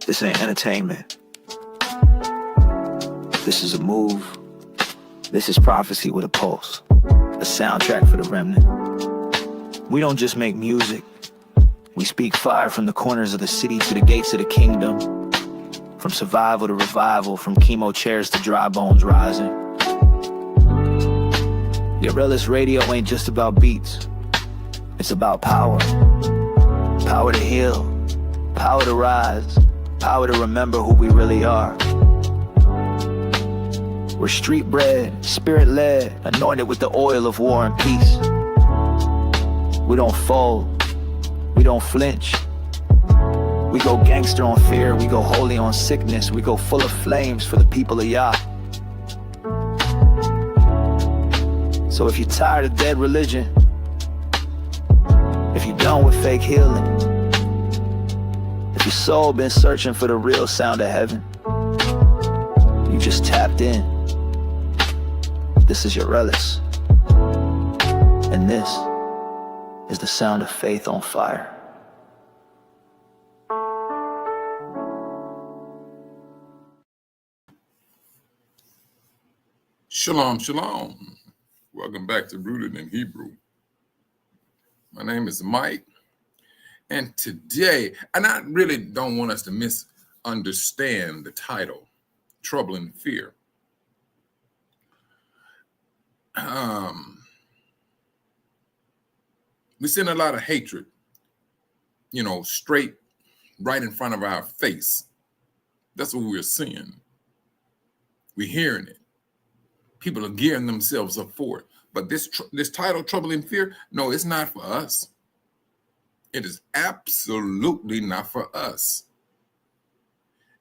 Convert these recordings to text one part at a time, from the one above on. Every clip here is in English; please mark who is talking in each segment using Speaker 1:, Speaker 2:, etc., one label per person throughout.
Speaker 1: This ain't entertainment. This is a move. This is prophecy with a pulse. A soundtrack for the remnant. We don't just make music. We speak fire from the corners of the city to the gates of the kingdom. From survival to revival, from chemo chairs to dry bones rising. Guerrillas Radio ain't just about beats. It's about power. Power to heal. Power to rise. Power to remember who we really are. We're street bred, spirit led, anointed with the oil of war and peace. We don't fold. We don't flinch. We go gangster on fear. We go holy on sickness. We go full of flames for the people of Yah. So if you're tired of dead religion, if you're done with fake healing, if your soul been searching for the real sound of heaven, you just tapped in. This is your Rellis. And this is the sound of faith on fire.
Speaker 2: Shalom, shalom. Welcome back to Rooted in Hebrew. My name is Mike. And today, and I really don't want us to misunderstand the title, Trouble and Fear. We send a lot of hatred, straight right in front of our face. That's what we're seeing. We're hearing it. People are gearing themselves up for it. But this title, Trouble and Fear, no, it's not for us. It is absolutely not for us.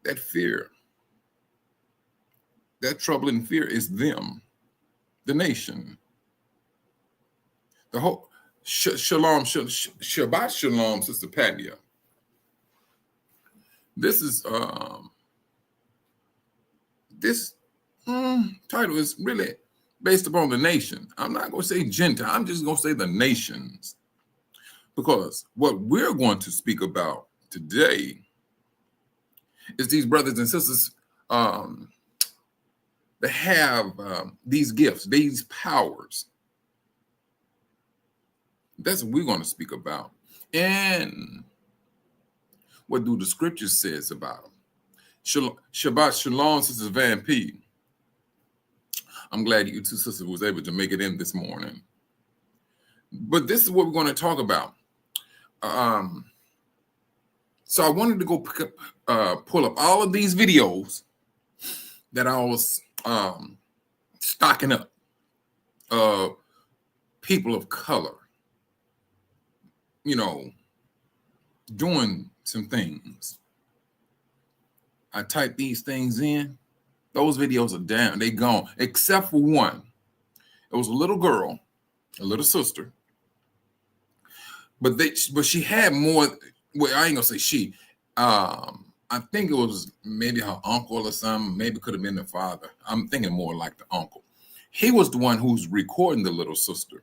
Speaker 2: That fear, that trouble and fear is them, the nation. The whole shalom, Shabbat shalom, Sister Patia. This is this title is really based upon the nation. I'm not going to say Gentile. I'm just going to say the nations. Because what we're going to speak about today is these brothers and sisters that have these gifts, these powers. That's what we're going to speak about. And what do the scriptures says about them? Shabbat shalom, Sister Van P. I'm glad you two sisters was able to make it in this morning. But this is what we're going to talk about. So I wanted to go pull up all of these videos that I was stocking up of people of color, doing some things. I typed these things in. Those videos are down. They gone, except for one. It was a little girl, a little sister. But she had more. Well, I ain't gonna say she. I think it was maybe her uncle or something. Maybe it could have been the father. I'm thinking more like the uncle. He was the one who's recording the little sister.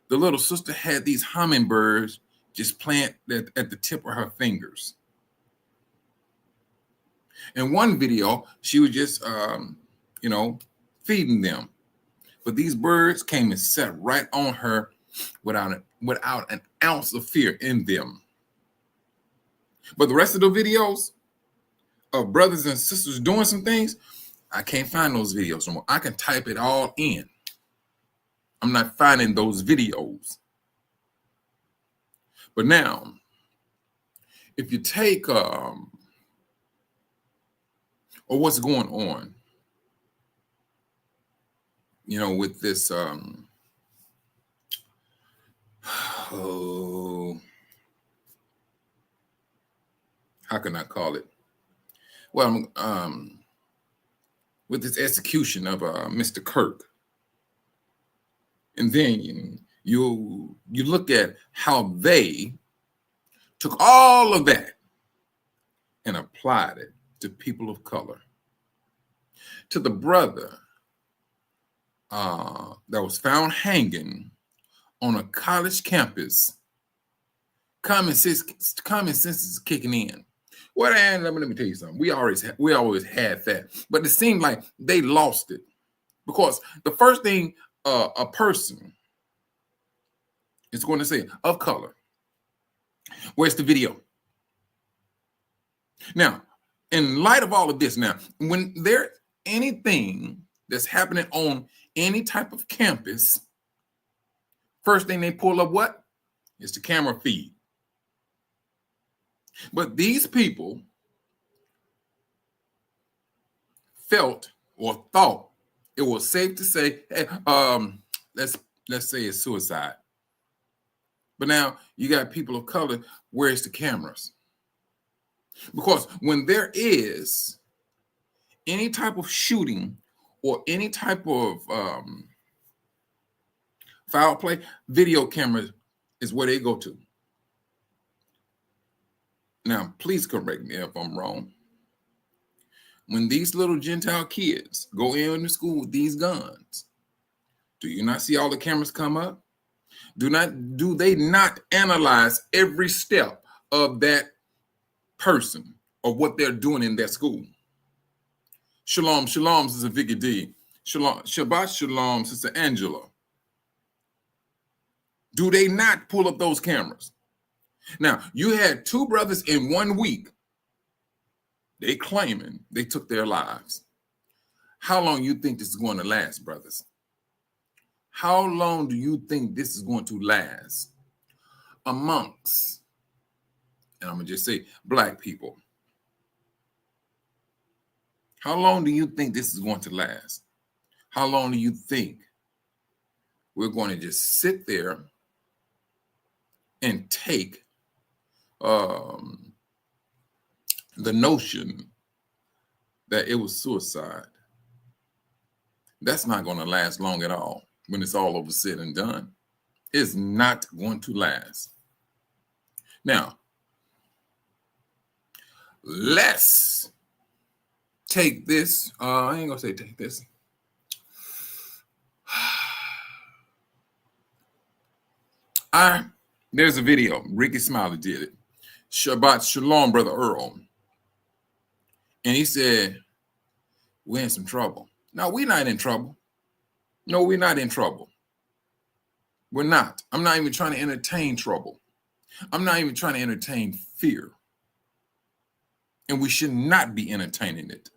Speaker 2: The little sister had these hummingbirds just plant at the tip of her fingers. In one video, she was just, feeding them. But these birds came and sat right on her without an ounce of fear in them. But the rest of the videos of brothers and sisters doing some things, I can't find those videos no more. I can type it all in. I'm not finding those videos. But now, if you take or what's going on, with this how can I call it? Well, with this execution of Mr. Kirk, and then you look at how they took all of that and applied it to people of color, to the brother that was found hanging on a college campus. Common sense is kicking in. Well, and let me tell you something. We always had that, but it seemed like they lost it because the first thing a person is going to say of color, where's the video? Now, in light of all of this, now when there's anything that's happening on any type of campus, first thing they pull up what? It's the camera feed. But these people felt or thought it was safe to say, hey, let's say it's suicide. But now you got people of color, where's the cameras? Because when there is any type of shooting or any type of foul play, video cameras is where they go to. Now, please correct me if I'm wrong. When these little Gentile kids go into school with these guns, do you not see all the cameras come up? Do they not analyze every step of that person or what they're doing in that school? Shalom, shalom, Sister Vicky D. Shalom, Shabbat shalom, Sister Angela. Do they not pull up those cameras? Now, you had two brothers in 1 week. They claiming they took their lives. How long you think this is going to last, brothers? How long do you think this is going to last amongst, and I'm going to just say, Black people? How long do you think this is going to last? How long do you think we're going to just sit there and take the notion that it was suicide? That's not going to last long at all. When it's all over said and done, it's not going to last. Now, let's take this. I ain't gonna say take this. There's a video. Ricky Smiley did it. Shabbat shalom, Brother Earl. And he said, we're in some trouble. No, we're not in trouble. No, we're not in trouble. We're not. I'm not even trying to entertain trouble. I'm not even trying to entertain fear. And we should not be entertaining it.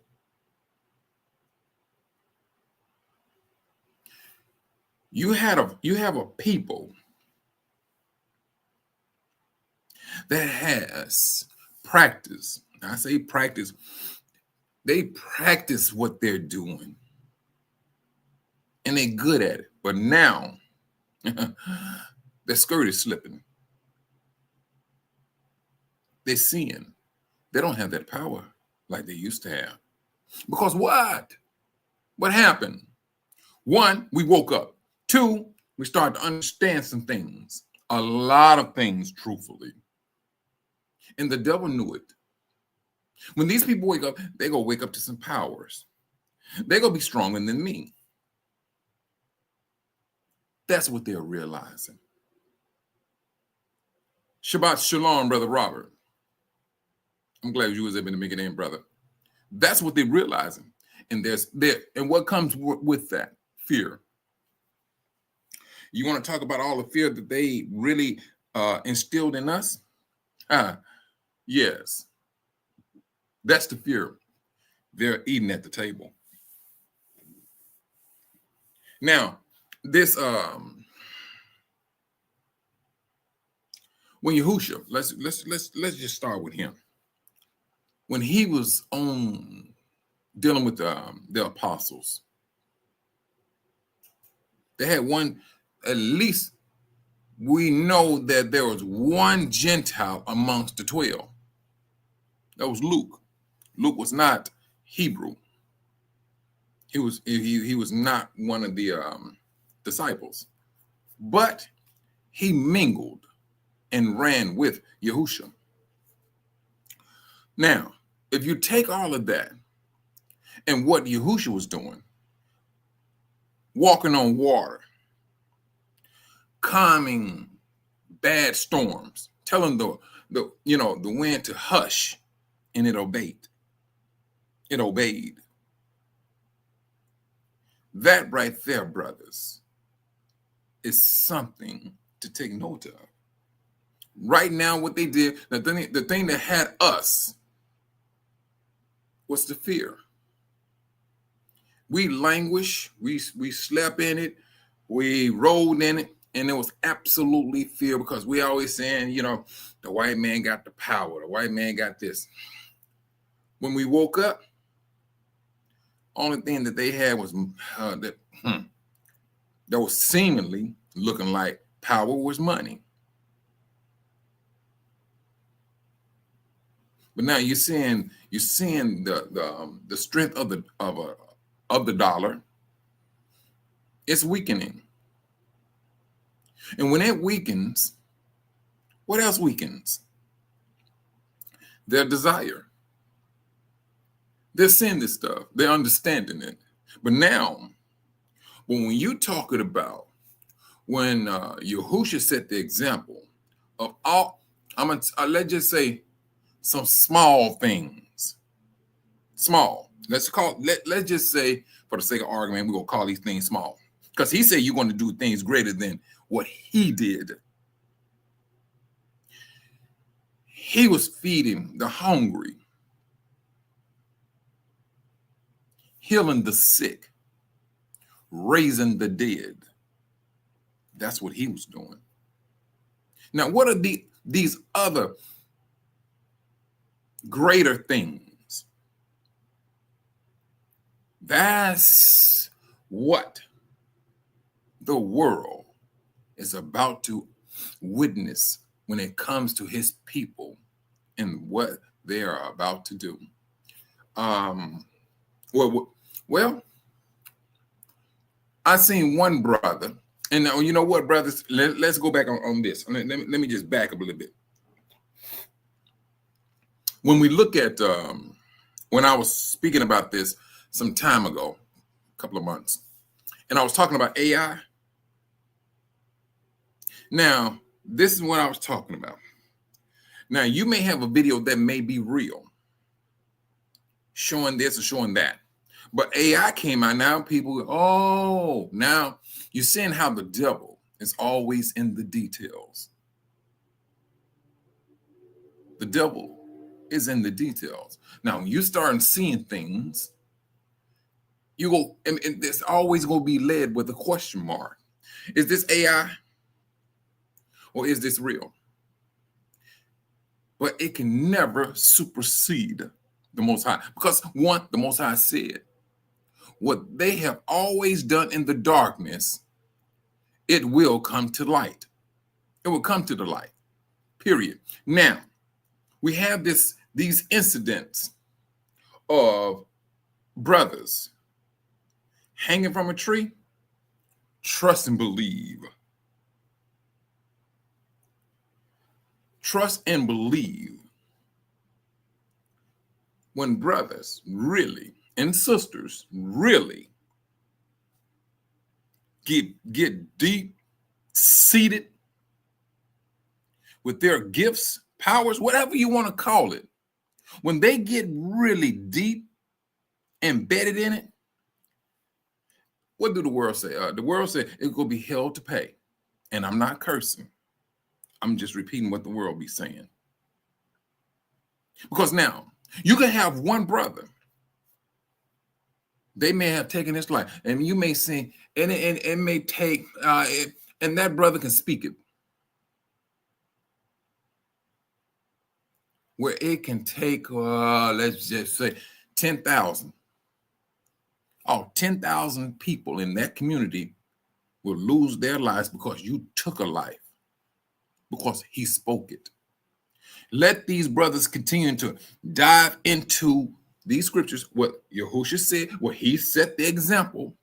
Speaker 2: You have a people that has practice. I say practice. They practice what they're doing. And they're good at it. But now, their skirt is slipping. They're seeing. They don't have that power like they used to have. Because what? What happened? One, we woke up. Two, we started to understand some things. A lot of things, truthfully. And the devil knew it. When these people wake up, they're going to wake up to some powers. They're going to be stronger than me. That's what they're realizing. Shabbat shalom, Brother Robert. I'm glad you was able to make it in, brother. That's what they're realizing. And and what comes with that? Fear. You want to talk about all the fear that they really instilled in us? Yes. That's the fear they're eating at the table. Now, this when Yahushua, let's just start with him. When he was on dealing with the apostles, they had one, at least we know that there was one Gentile amongst the 12. That was Luke. Luke was not Hebrew. He was not one of the disciples, but he mingled and ran with Yahushua. Now, if you take all of that and what Yahushua was doing, walking on water, calming bad storms, telling the wind to hush, and it obeyed. It obeyed. That right there, brothers, is something to take note of. Right now, what they did, the thing that had us was the fear. We languished, we slept in it, we rolled in it, and it was absolutely fear because we always saying, you know, the white man got the power, the white man got this. When we woke up, only thing that they had was that was seemingly looking like power was money. But now you're seeing the strength of the dollar. It's weakening. And when it weakens, what else weakens? Their desire. They're seeing this stuff. They're understanding it. But now, when you talking about when Yahushua set the example of all, let's just say some small things. Small. Let's just say, for the sake of argument, we're gonna call these things small. Because he said you're going to do things greater than what he did. He was feeding the hungry, healing the sick, raising the dead. That's what he was doing. Now, what are these other greater things? That's what the world is about to witness when it comes to his people and what they are about to do. Well, I seen one brother, and you know what, brothers? Let's go back on this. Let me just back up a little bit. When we look at, when I was speaking about this some time ago, a couple of months, and I was talking about AI. Now, this is what I was talking about. Now, you may have a video that may be real, showing this or showing that. But AI came out now, people, oh, now you're seeing how the devil is always in the details. The devil is in the details. Now, when you start seeing things, you go, and it's always going to be led with a question mark. Is this AI or is this real? But it can never supersede the Most High. Because one, the Most High said, what they have always done in the darkness, it will come to light. It will come to the light, period. Now, we have these incidents of brothers hanging from a tree. Trust and believe. Trust and believe. When brothers really and sisters really get deep seated with their gifts, powers, whatever you want to call it, when they get really deep embedded in it, what do the world say? The world said it's going to be hell to pay. And I'm not cursing. I'm just repeating what the world be saying. Because now, you can have one brother. They may have taken his life. And you may say, and it may take, and that brother can speak it. Where it can take, let's just say, 10,000. Oh, 10,000 people in that community will lose their lives because you took a life, because he spoke it. Let these brothers continue to dive into these scriptures, what Yahushua said, what he set the example,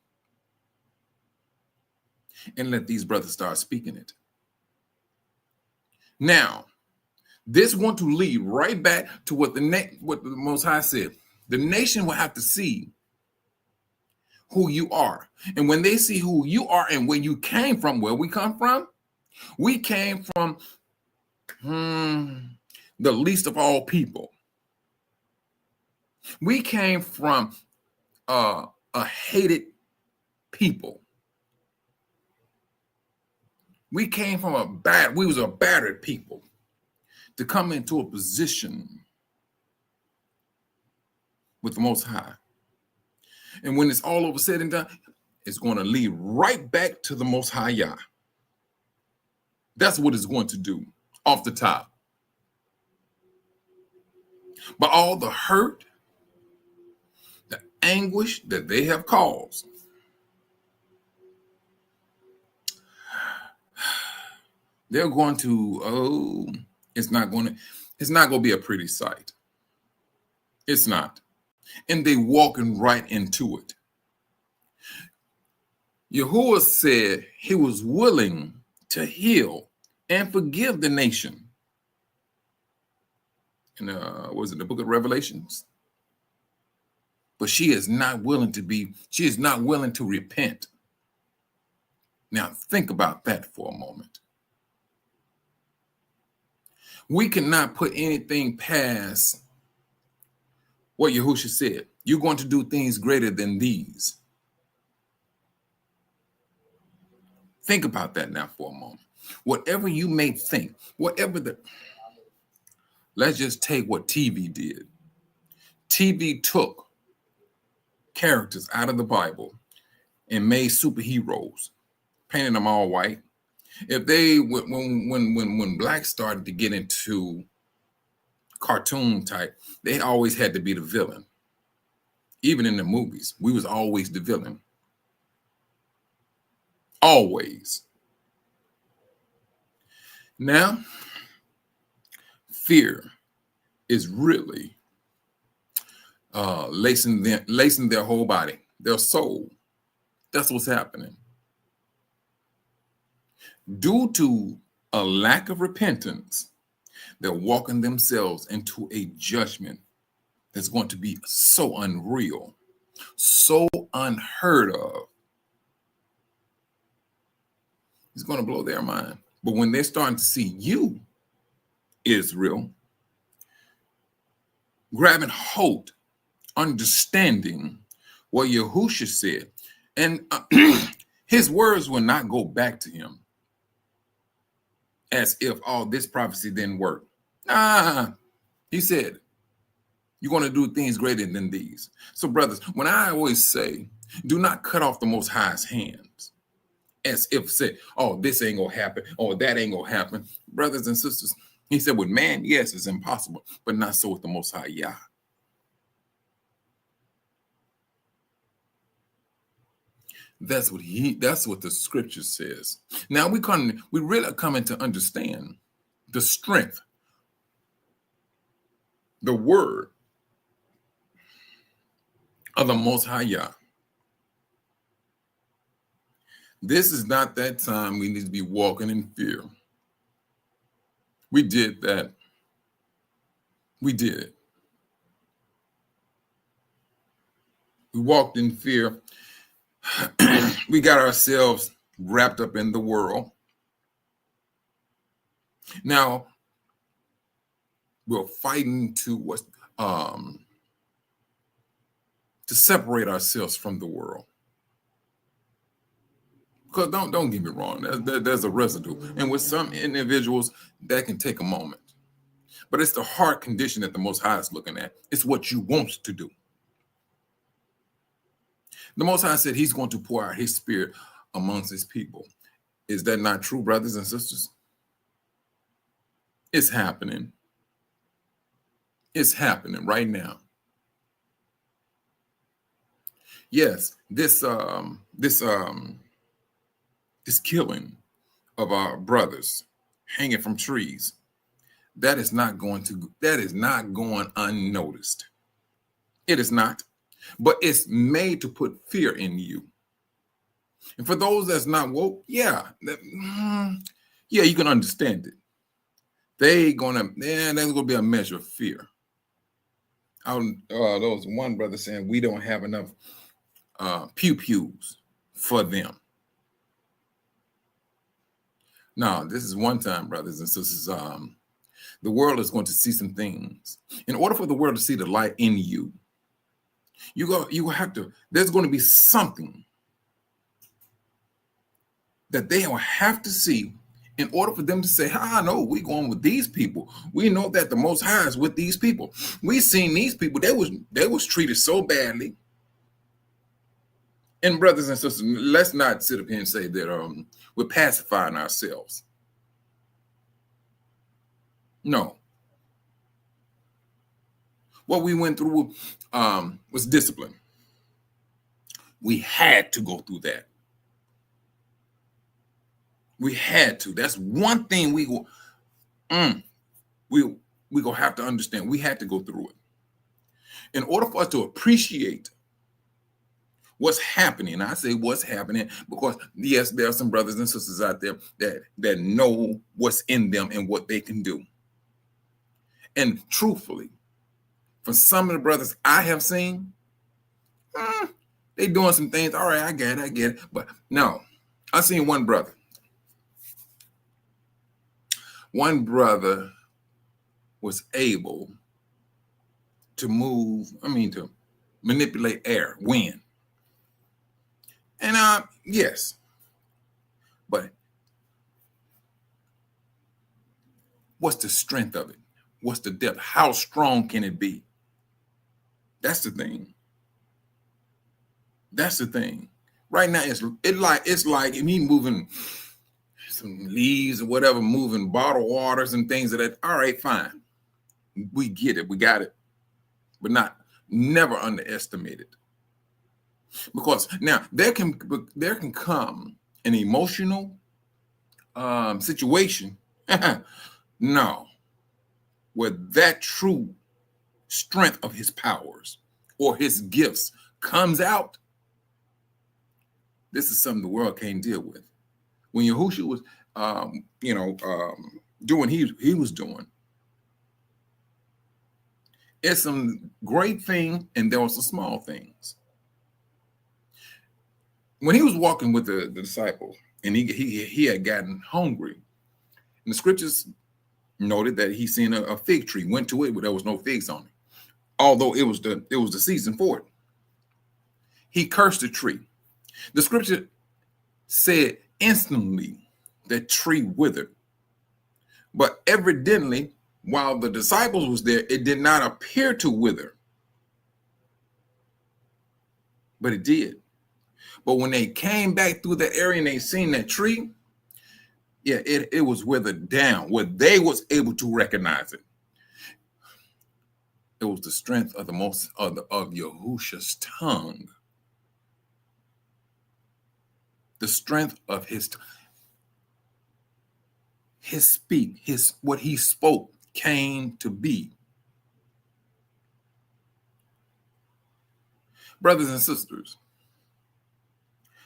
Speaker 2: and let these brothers start speaking it. Now, this want to lead right back to what the Most High said. The nation will have to see who you are. And when they see who you are and where you came from, where we come from, we came from the least of all people. We came from a hated people. We came from we was a battered people to come into a position with the Most High. And when it's all over said and done, it's going to lead right back to the Most High Yah. That's what it's going to do off the top. But all the hurt, the anguish that they have caused, they're going to, it's not going to be a pretty sight. It's not. And they walking right into it. Yahuwah said he was willing to heal and forgive the nation. And was it the book of Revelations? But she is not willing to repent. Now think about that for a moment. We cannot put anything past what Yahushua said. You're going to do things greater than these. Think about that now for a moment. Whatever you may think, let's just take what TV did. TV took characters out of the Bible and made superheroes, painted them all white. If they, when blacks started to get into cartoon type, they always had to be the villain. Even in the movies, we was always the villain. Always. Now, fear is really lacing their whole body, their soul. That's what's happening. Due to a lack of repentance, they're walking themselves into a judgment that's going to be so unreal, so unheard of. It's going to blow their mind. But when they're starting to see you, Israel, grabbing hold, understanding what Yahushua said, and his words will not go back to him as if, this prophecy didn't work. He said, you're going to do things greater than these. So, brothers, when I always say, do not cut off the Most High's hands, as if say, this ain't going to happen, that ain't going to happen. Brothers and sisters, he said, with man, yes, it's impossible, but not so with the Most High Yah. That's what the scripture says. Now we really are coming to understand the strength, the word of the Most High Yah. This is not that time we need to be walking in fear. We did that. We did it. We walked in fear. We got ourselves wrapped up in the world. Now we're fighting to separate ourselves from the world. Because don't get me wrong, there's a residue, and with some individuals that can take a moment, but it's the heart condition that the Most High is looking at. It's what you want to do. The Most High said he's going to pour out his spirit amongst his people. Is that not true, brothers and sisters? It's happening. It's happening right now. Yes, this killing of our brothers hanging from trees, that is not going unnoticed. It is not. But it's made to put fear in you. And for those that's not woke, you can understand it. There's going to be a measure of fear. There was one brother saying we don't have enough pew-pews for them. Now, this is one time, brothers and sisters, the world is going to see some things. In order for the world to see the light in you, You have to, there's going to be something that they will have to see in order for them to say, no, we're going with these people. We know that the Most High is with these people. We seen these people, they was treated so badly. And brothers and sisters, let's not sit up here and say that we're pacifying ourselves. No. What we went through was discipline. We had to go through that. We had to. That's one thing we gonna have to understand. We had to go through it. In order for us to appreciate what's happening, I say what's happening because yes, there are some brothers and sisters out there that know what's in them and what they can do. And truthfully, for some of the brothers I have seen, they doing some things. All right, I get it. But no, I seen one brother. One brother was able to to manipulate air, wind. And yes, but what's the strength of it? What's the depth? How strong can it be? That's the thing. That's the thing. Right now, it's like me moving some leaves or whatever, moving bottled waters and things of that. All right, fine. We get it. We got it. But never underestimate it. Because now there can come an emotional situation. No. Where that true strength of his powers or his gifts comes out. This is something the world can't deal with. When Yahushua was, doing he was doing, it's some great thing, and there were some small things. When he was walking with the disciples, and he had gotten hungry, and the scriptures noted that he seen a fig tree, went to it, but there was no figs on it, although it was the season for it. He cursed the tree. The scripture said instantly that tree withered. But evidently, while the disciples was there, it did not appear to wither. But it did. But when they came back through that area and they seen that tree, yeah, it was withered down, where they was able to recognize it. It was the strength of of Yahushua's tongue. The strength of his what he spoke came to be. Brothers and sisters,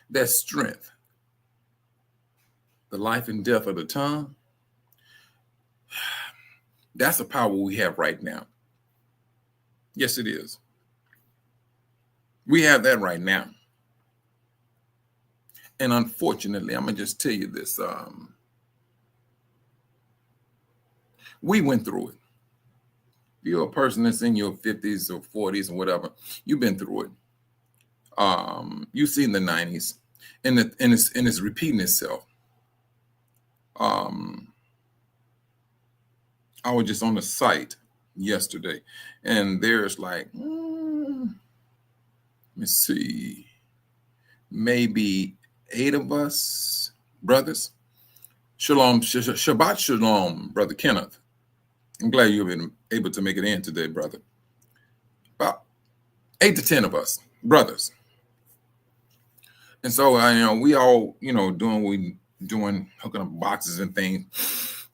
Speaker 2: that strength, the life and death of the tongue, that's the power we have right now. Yes, it is. We have that right now. And unfortunately, I'm going to just tell you this. We went through it. If you're a person that's in your 50s or 40s or whatever, you've been through it. You've seen the 90s, and it's repeating itself. I was just on the site yesterday, and there's like, let me see, maybe 8 of us brothers. Shalom, Shabbat Shalom, Brother Kenneth. I'm glad you've been able to make it in today, brother. About 8 to 10 of us brothers. And so, we all, doing what we doing, hooking up boxes and things.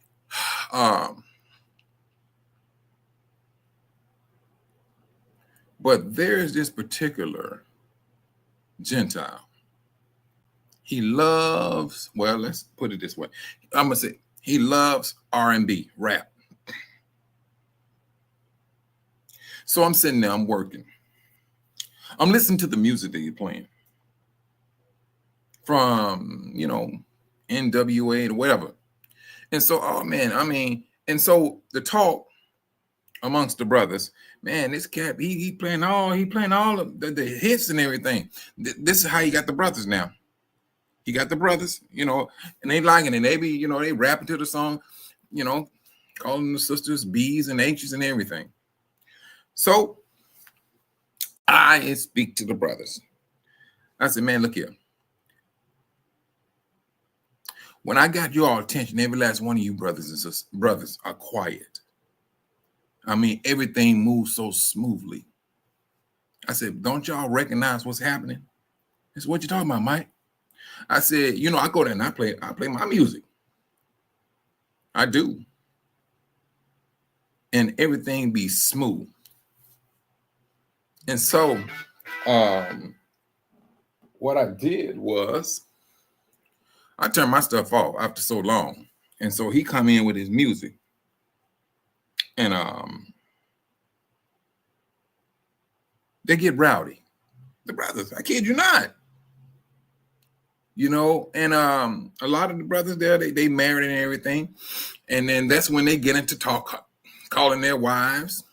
Speaker 2: But there's this particular Gentile. He loves, well, let's put it this way. I'm going to say he loves R&B, rap. So I'm sitting there, I'm working. I'm listening to the music that you're playing. From, NWA to whatever. And so, and so the talk amongst the brothers. Man, this cat, he playing all of the hits and everything. This is how he got the brothers now. He got the brothers, and they liking it. They be, they rapping to the song, calling the sisters B's and H's and everything. So I speak to the brothers. I said, man, look here. When I got your attention, every last one of you brothers and sisters, brothers are quiet. I mean, everything moves so smoothly. I said, don't y'all recognize what's happening? He said, what you talking about, Mike? I said, I go there and I play my music. I do. And everything be smooth. And so what I did was I turned my stuff off after so long. And so he come in with his music. And they get rowdy. The brothers, I kid you not. And a lot of the brothers there, they married and everything. And then that's when they get into talk, calling their wives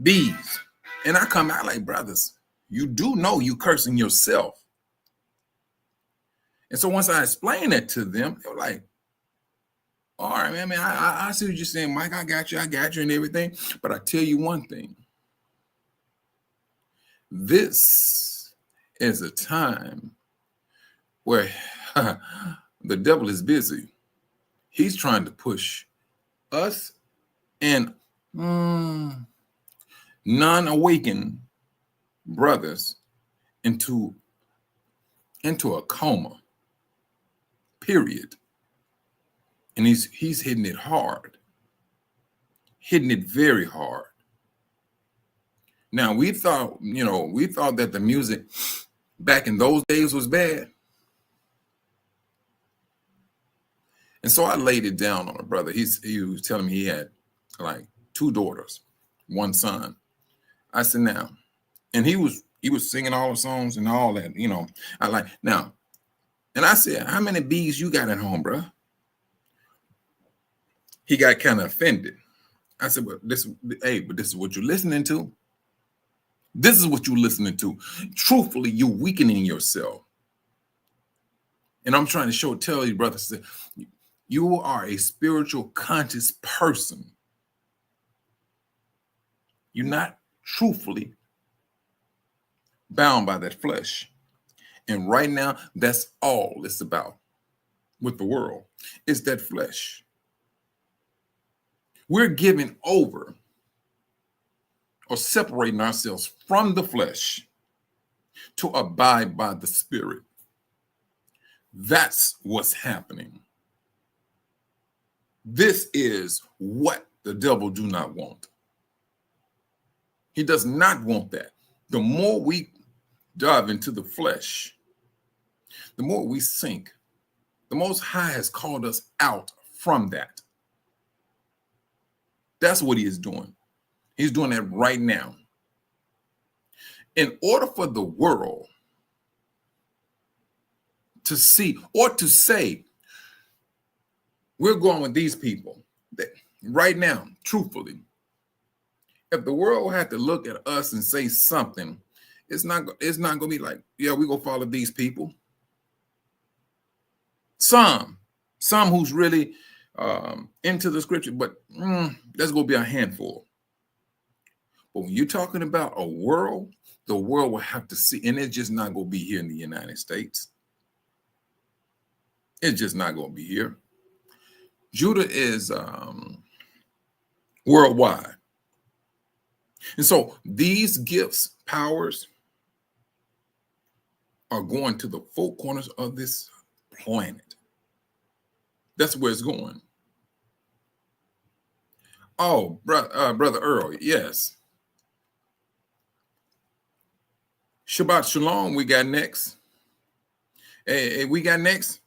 Speaker 2: B's. And I come out like, brothers, you do know you cursing yourself. And so once I explained that to them, they were like, all right, man, I see what you're saying, Mike. I got you and everything. But I tell you one thing. This is a time where the devil is busy. He's trying to push us and non-awakened brothers into a coma, period. And he's hitting it hard, hitting it very hard. Now, we thought that the music back in those days was bad. And so I laid it down on a brother. He was telling me he had like 2 daughters, 1 son. I said, now, and he was singing all the songs and all that, I like now. And I said, how many B's you got at home, bro? He got kind of offended. I said, but this is what you're listening to. This is what you're listening to. Truthfully, you're weakening yourself. And I'm trying to tell you, brothers, that you are a spiritual conscious person. You're not truthfully bound by that flesh. And right now, that's all it's about with the world. It's that flesh. We're giving over or separating ourselves from the flesh to abide by the Spirit. That's what's happening. This is what the devil do not want. He does not want that. The more we dive into the flesh, the more we sink. The Most High has called us out from that. That's what he is doing. He's doing that right now. In order for the world to see or to say, we're going with these people right now, truthfully, if the world had to look at us and say something, it's not going to be like, yeah, we're going to follow these people. Some who's really into the scripture, but that's going to be a handful. But when you're talking about a world, the world will have to see, and it's just not going to be here in the United States. It's just not going to be here. Judah is worldwide. And so these gifts, powers, are going to the 4 corners of this planet. That's where it's going. Oh, Brother Earl, yes. Shabbat Shalom, we got next. Hey, we got next.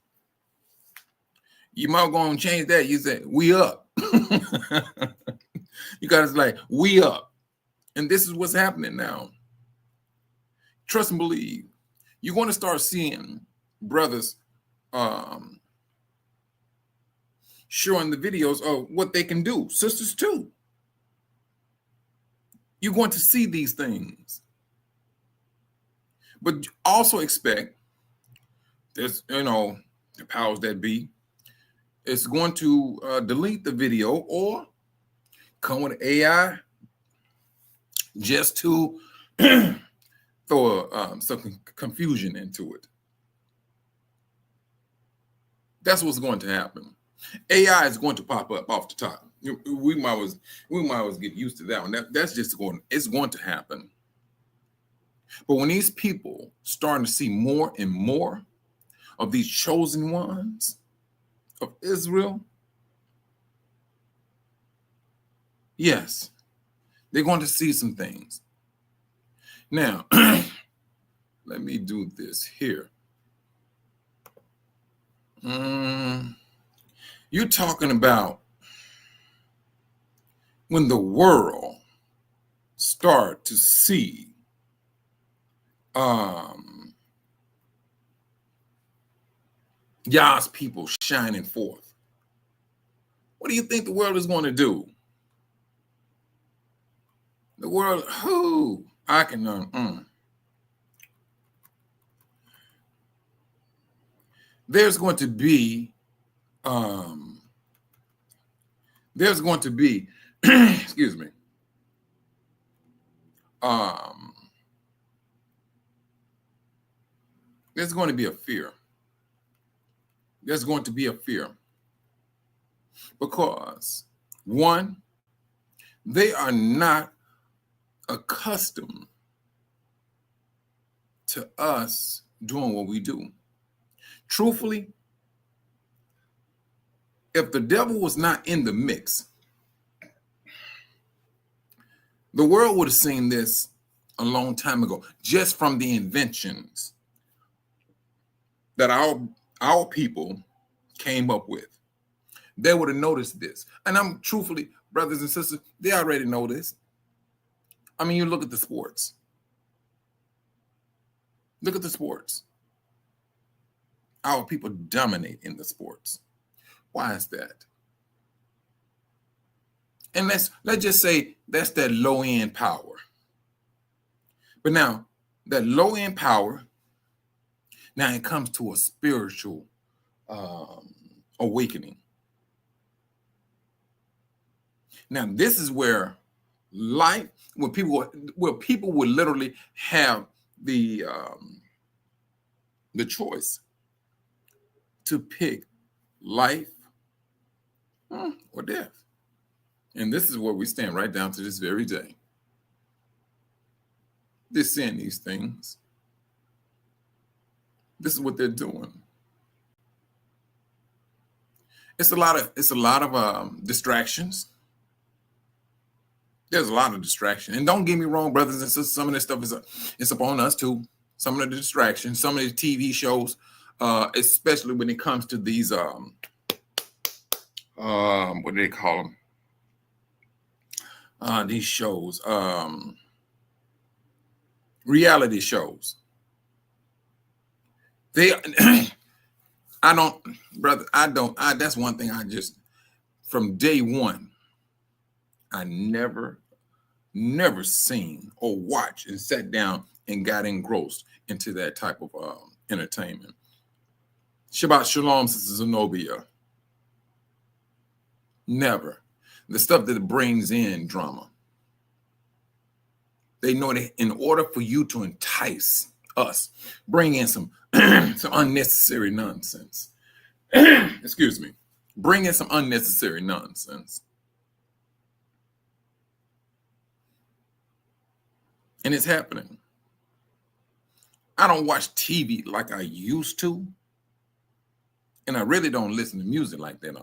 Speaker 2: You might go and change that. You say, we up. You guys like, we up. And this is what's happening now. Trust and believe. You're going to start seeing brothers showing the videos of what they can do. Sisters too. You're going to see these things. But also expect there's, the powers that be, it's going to delete the video or come with AI just to throw some confusion into it. That's what's going to happen. AI is going to pop up off the top. We might as well get used to that one. That's just it's going to happen. But when these people starting to see more and more of these chosen ones of Israel, yes, they're going to see some things. Now, let me do this here. You're talking about when the world start to see Yah's people shining forth. What do you think the world is going to do? The world, I can there's going to be excuse me, there's going to be a fear. There's going to be a fear because, one, they are not accustomed to us doing what we do. Truthfully, if the devil was not in the mix, the world would have seen this a long time ago, just from the inventions that our people came up with. They would have noticed this. And I'm truthfully, brothers and sisters, they already know this. I mean, you look at the sports. Look at the sports. Our people dominate in the sports. Why is that? And let's just say that's that low-end power. But now, that low-end power, now it comes to a spiritual awakening. Now, this is where life, where people would literally have the choice to pick life or death. And this is where we stand right down to this very day. They're saying these things. This is what they're doing. It's a lot of distractions. There's a lot of distraction. And don't get me wrong, brothers and sisters, some of this stuff is upon us too. Some of the distractions, some of the TV shows, especially when it comes to these what do they call them? These shows, reality shows. That's one thing from day one, I never seen or watched and sat down and got engrossed into that type of entertainment. Shabbat Shalom, Sister Zenobia. Never. The stuff that brings in drama. They know that in order for you to entice us, bring in some unnecessary nonsense. Excuse me. Bring in some unnecessary nonsense. And it's happening. I don't watch TV like I used to. And I really don't listen to music like that,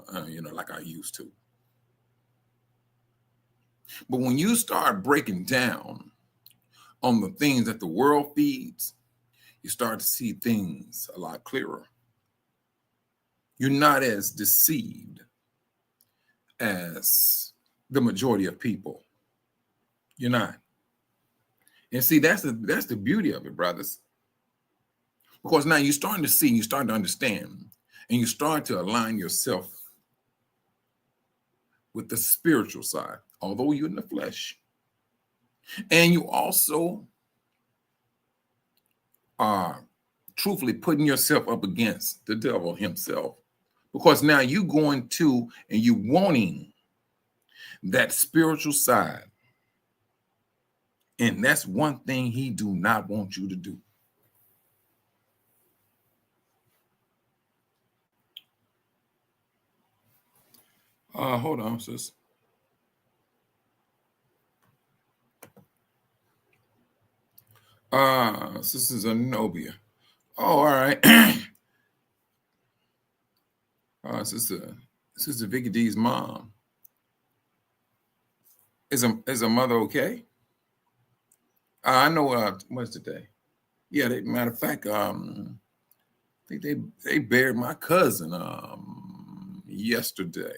Speaker 2: like I used to. But when you start breaking down on the things that the world feeds, you start to see things a lot clearer. You're not as deceived as the majority of people. You're not. And see, that's the beauty of it, brothers. Because now you're starting to see, you're starting to understand, and you start to align yourself with the spiritual side. Although you're in the flesh, And you also are truthfully putting yourself up against the devil himself, because now you going to and you wanting that spiritual side. And that's one thing he do not want you to do. Hold on, sis. Sister Zenobia. Oh, all right. Sister Vicky D's mom. Is a mother okay? I know. What's today? Yeah. Matter of fact, I think they buried my cousin yesterday.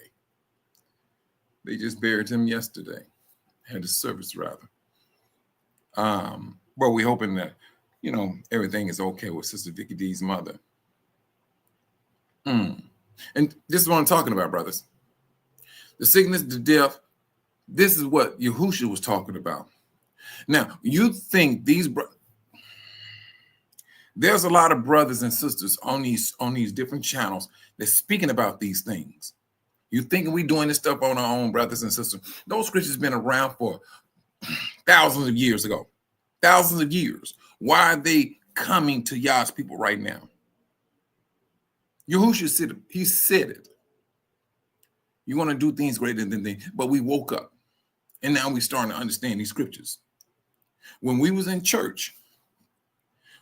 Speaker 2: They just buried him yesterday. Had a service rather. Well, we're hoping that everything is okay with Sister Vicky D's mother. And this is what I'm talking about, brothers. The sickness, the death. This is what Yahushua was talking about. Now, you think there's a lot of brothers and sisters on these different channels that's speaking about these things. You thinking we doing this stuff on our own, brothers and sisters? Those scriptures been around for thousands of years ago. Thousands of years. Why are they coming to Yah's people right now? Yahushua said it. He said it. You want to do things greater than they, but we woke up. And now we're starting to understand these scriptures. When we was in church,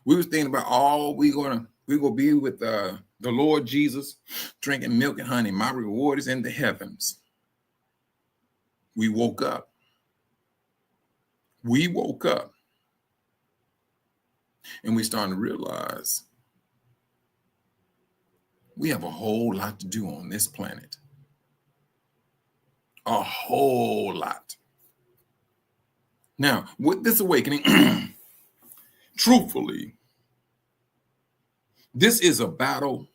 Speaker 2: we was thinking about, we're gonna be with the Lord Jesus, drinking milk and honey. My reward is in the heavens. We woke up. We woke up. And we're starting to realize we have a whole lot to do on this planet. A whole lot. Now, with this awakening, truthfully, this is a battle.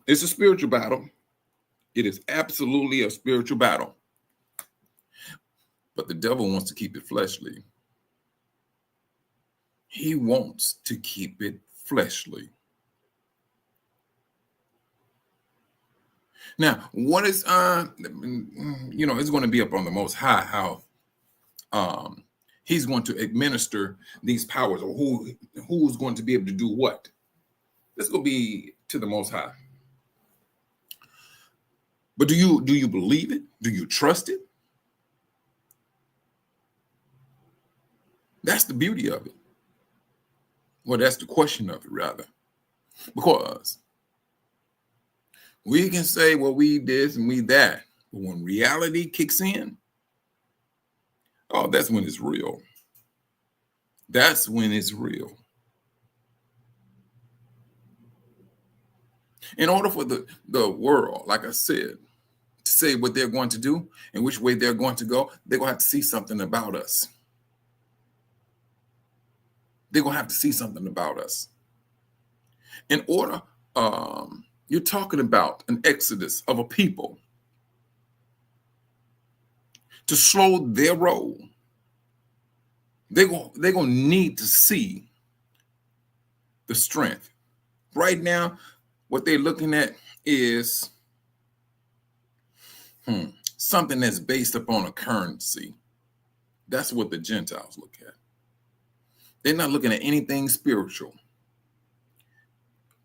Speaker 2: It's a spiritual battle. It is absolutely a spiritual battle. But the devil wants to keep it fleshly. He wants to keep it fleshly. Now, what is, it's going to be up on the Most High how he's going to administer these powers, or who's going to be able to do what. This will be to the Most High. But do you believe it? Do you trust it? That's the beauty of it. Well, that's the question of it, rather. Because we can say, well, we this and we that. But when reality kicks in, that's when it's real. That's when it's real. In order for the world, like I said, to say what they're going to do and which way they're going to go, they're going to have to see something about us. They're going to have to see something about us. In order, you're talking about an exodus of a people to slow their roll. They're going to need to see the strength. Right now, what they're looking at is something that's based upon a currency. That's what the Gentiles look at. They're not looking at anything spiritual.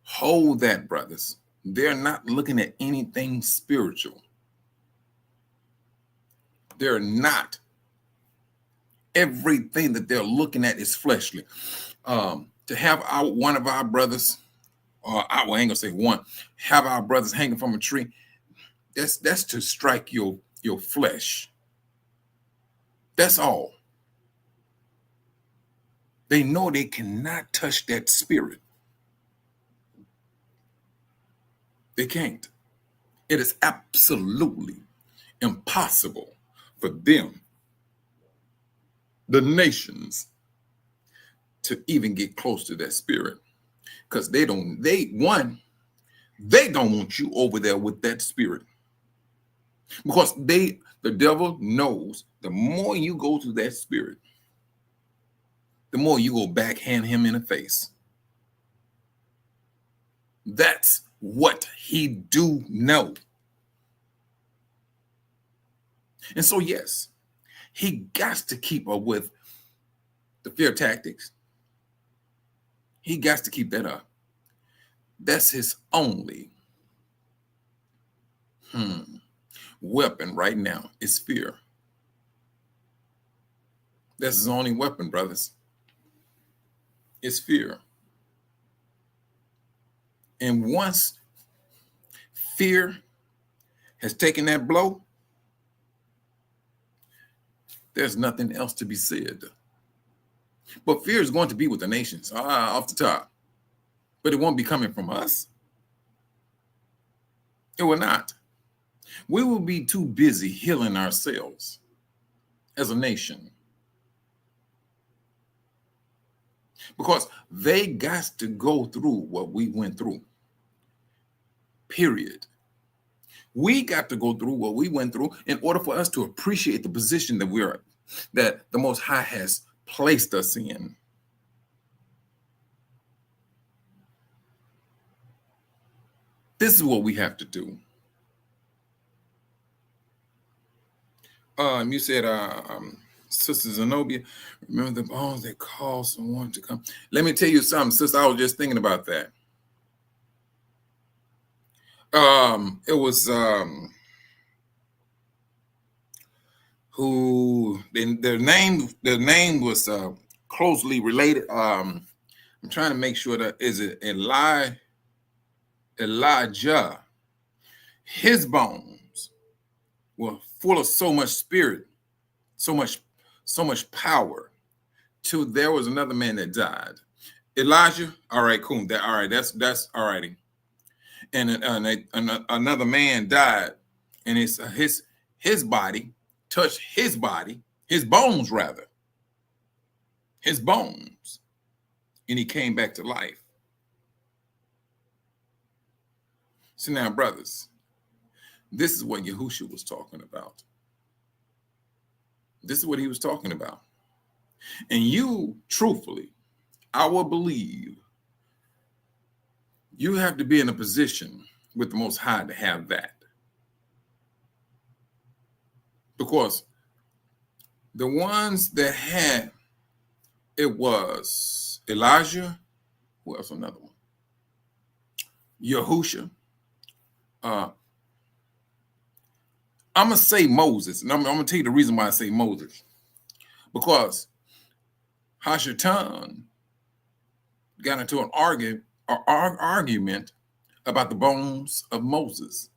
Speaker 2: Hold that, brothers. They're not looking at anything spiritual. They're not. Everything that they're looking at is fleshly. To have one of our brothers, or I ain't gonna say one, have our brothers hanging from a tree, that's to strike your flesh. That's all. They know they cannot touch that spirit. They can't. It is absolutely impossible for them, the nations, to even get close to that spirit. Because they don't want you over there with that spirit. Because The devil knows the more you go to that spirit, the more you go backhand him in the face. That's what he do know. And so, yes, he got to keep up with the fear tactics. He got to keep that up. That's his only weapon right now is fear. That's his only weapon, brothers. It's fear. And once fear has taken that blow, there's nothing else to be said. But fear is going to be with the nations off the top. But it won't be coming from us. It will not. We will be too busy healing ourselves as a nation. Because they got to go through what we went through. Period. We got to go through what we went through in order for us to appreciate the position that the Most High has placed us in. This is what we have to do. You said, Sister Zenobia, remember the bones that called someone to come. Let me tell you something, sister. I was just thinking about that. It was who their name was closely related. I'm trying to make sure that is it Elijah. His bones were full of so much spirit, so much power. Till there was another man that died. Elijah. All right, cool. All right. That's all righty. And another man died, and his body touched his bones, and he came back to life. So now, brothers, this is what Yahushua was talking about. This is what he was talking about. And you, truthfully, I will believe you have to be in a position with the Most High to have that. Because the ones that had, it was Elijah, who else another one? Yahushua. I'm going to say Moses, and I'm going to tell you the reason why I say Moses. Because Hashatan got into an argument about the bones of Moses.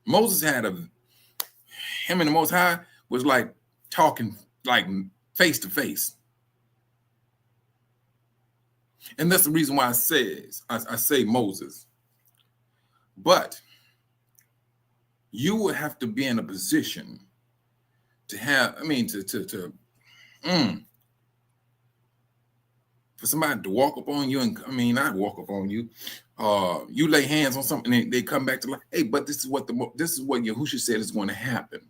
Speaker 2: Moses had him and the Most High was like talking like face to face. And that's the reason why I say Moses. But you would have to be in a position to have, for somebody to walk up on you and, not walk up on you, you lay hands on something and they come back to life. Hey, but this is what Yahushua said is going to happen.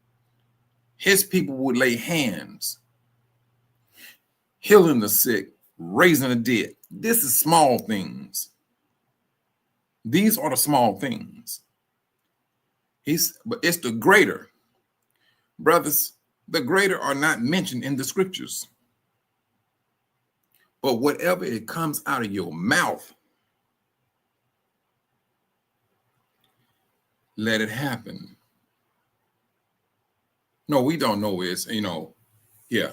Speaker 2: His people would lay hands, healing the sick, raising the dead. This is small things. These are the small things. But it's the greater. Brothers, the greater are not mentioned in the scriptures. But whatever it comes out of your mouth, let it happen. No, we don't know it's, yeah.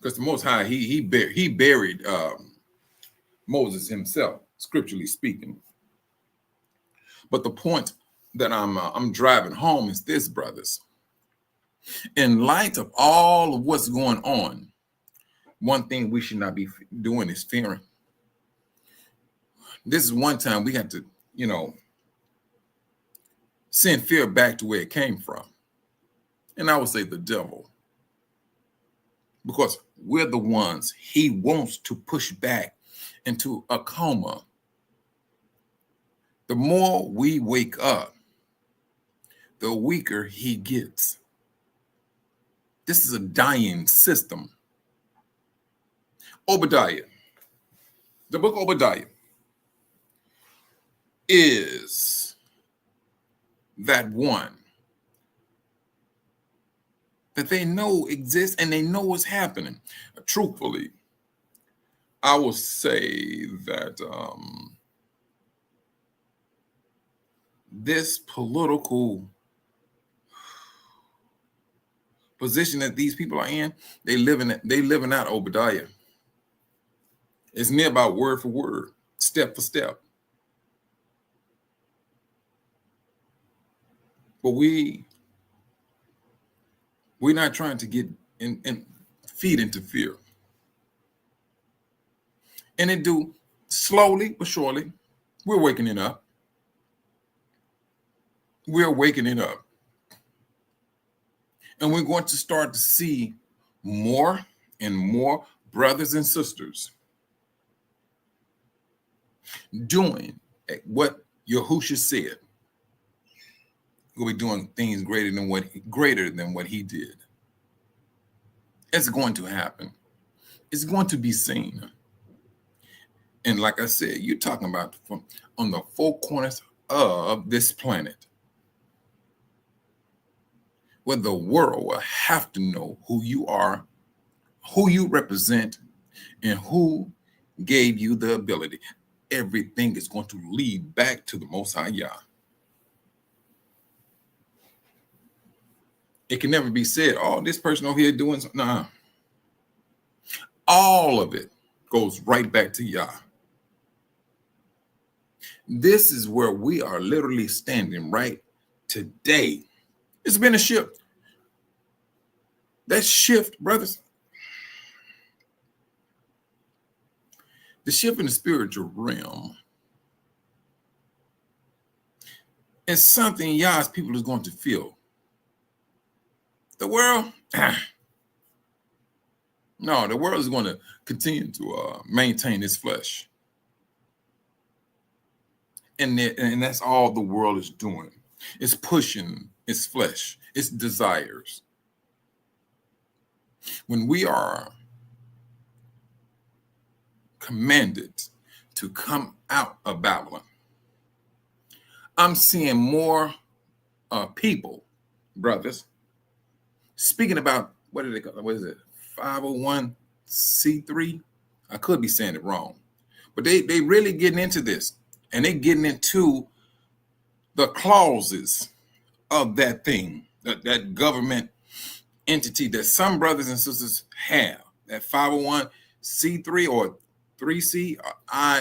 Speaker 2: Because the Most High, he buried Moses himself, scripturally speaking. But the point that I'm driving home is this, brothers. In light of all of what's going on, one thing we should not be doing is fearing. This is one time we have to, send fear back to where it came from. And I would say the devil. Because we're the ones he wants to push back into a coma. The more we wake up, the weaker he gets. This is a dying system. Obadiah, the book of Obadiah, is that one that they know exists and they know what's happening. Truthfully, I will say that this political position that these people are in, they living out Obadiah. It's nearby word for word, step for step. But we're not trying to get in and feed into fear. And it do slowly but surely. We're waking up. We're waking up. And we're going to start to see more and more brothers and sisters doing what Yahushua said. We'll be doing things greater than what he did. It's going to happen. It's going to be seen. And like I said, you're talking about from on the four corners of this planet, where the world will have to know who you are, who you represent, and who gave you the ability. Everything is going to lead back to the Most High Yah. It can never be said, oh, this person over here doing something. Nah. All of it goes right back to Yah. This is where we are literally standing right today. It's been a shift. That shift, brothers, the shift in the spiritual realm is something Yah's people is going to feel. The world, no, the world is going to continue to maintain its flesh. And that's all the world is doing. It's pushing its flesh, its desires. When we are commanded to come out of Babylon, I'm seeing more people, brothers, speaking about, what is it, 501c3? I could be saying it wrong, but they really getting into this, and they getting into the clauses of that thing, that government entity that some brothers and sisters have. That 501c3 or 3c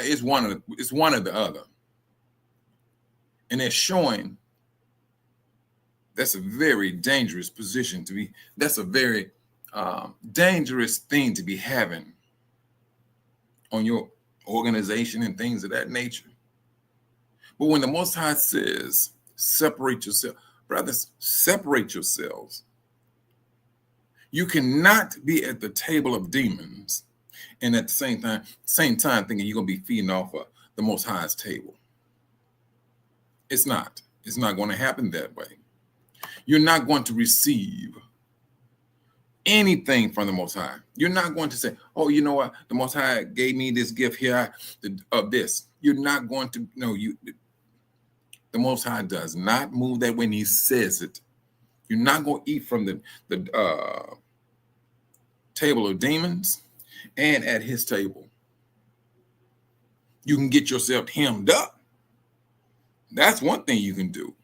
Speaker 2: is one of the other, and they're showing that's a very dangerous position to be. That's a very dangerous thing to be having on your organization and things of that nature. But when the Most High says, separate yourself, brothers, separate yourselves. You cannot be at the table of demons and at the same time thinking you're going to be feeding off of the Most High's table. It's not going to happen that way. You're not going to receive anything from the Most High. You're not going to say, oh, you know what? The Most High gave me this gift here of this. You're not going to, no, the Most High does not move that when he says it. You're not going to eat from the table of demons and at his table. You can get yourself hemmed up. That's one thing you can do.